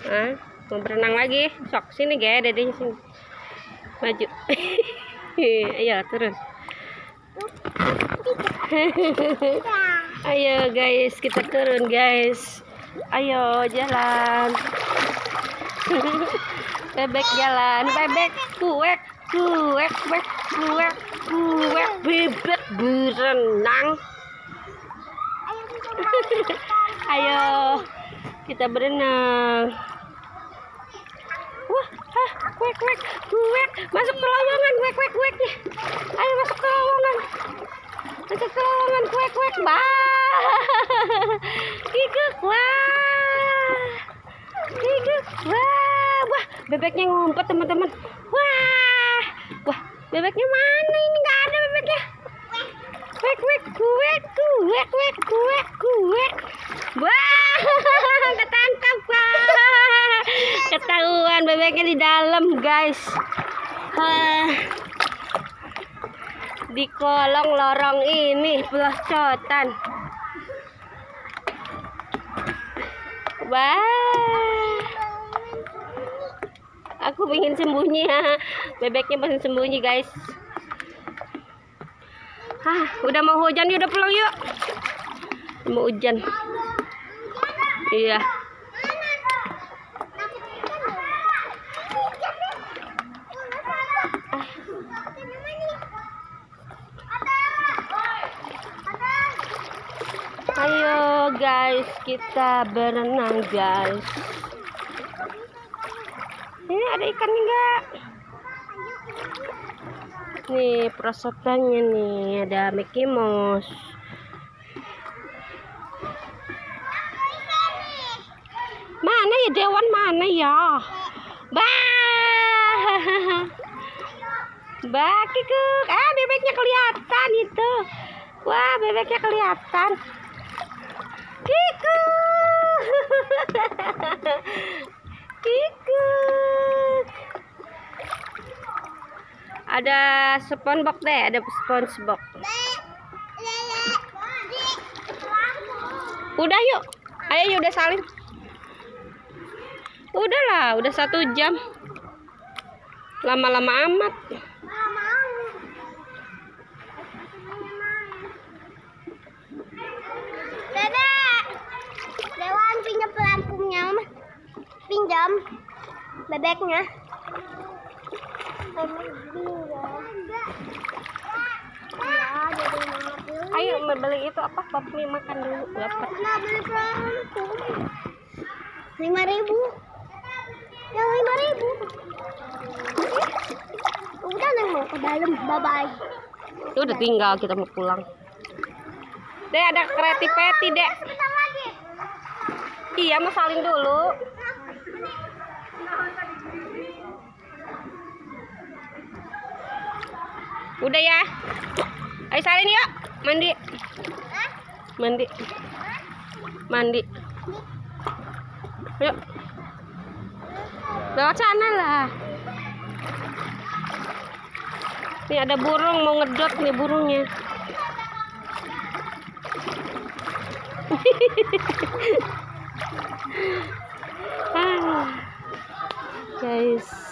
Mau berenang lagi? Sok sini guys, dedenya sini. Maju. Ayo turun. Ayo guys, kita turun guys. Ayo jalan. Bebek jalan, bebek kuek, kuek, kuek, kuek, kuek, bebek berenang. Ayo kita berenang. Wah, kuek, kuek, kuek, masuk ke lowongan, kuek, kuek, kueknya. Ayo masuk ke lowongan. Masuk ke lowongan, kuek, kuek, kikuk, kikuk, wah, bebeknya ngumpet teman-teman. Wah, bebeknya mana ini? Nggak ada bebeknya. Kuek, kuek, kuek, kuek, kuek, kuek, kuek. Wah, ketangkap, ketahuan bebeknya di dalam guys. Di kolong lorong ini pelocotan. Wah, aku ingin sembunyi ya. Bebeknya masih sembunyi guys. Udah mau hujan, udah pulang yuk. Mau hujan. Iya. Ayo guys, kita berenang guys. Ini ada ikannya enggak? Nih perosotannya nih, ada Mickey Mouse. Mana ya Dewan, mana ya? Kikuk. Bebeknya kelihatan itu. Wah, bebeknya kelihatan. Kikuk. Kikuk. Ada SpongeBob deh, ada SpongeBob. Udah yuk. Ayo yuk, udah salin. Udahlah, udah 1 jam. Lama-lama amat. Bebek, Dewan pinjam pelampungnya, pinjam bebeknya. Ayo beli itu apa? Papi makan dulu. Dapat. Nah, beli pelampung 5.000. Yang 5.000. Udah neng mau ke dalam, bye bye. Itu udah tinggal kita mau pulang. Dek, ada Kreti Peti dek. Iya, mau salin dulu. Udah ya. Ayo salin yuk. Mandi. Mandi. Mandi. Yuk. Lewat sana lah. Nih ada burung mau ngedot nih burungnya. Guys.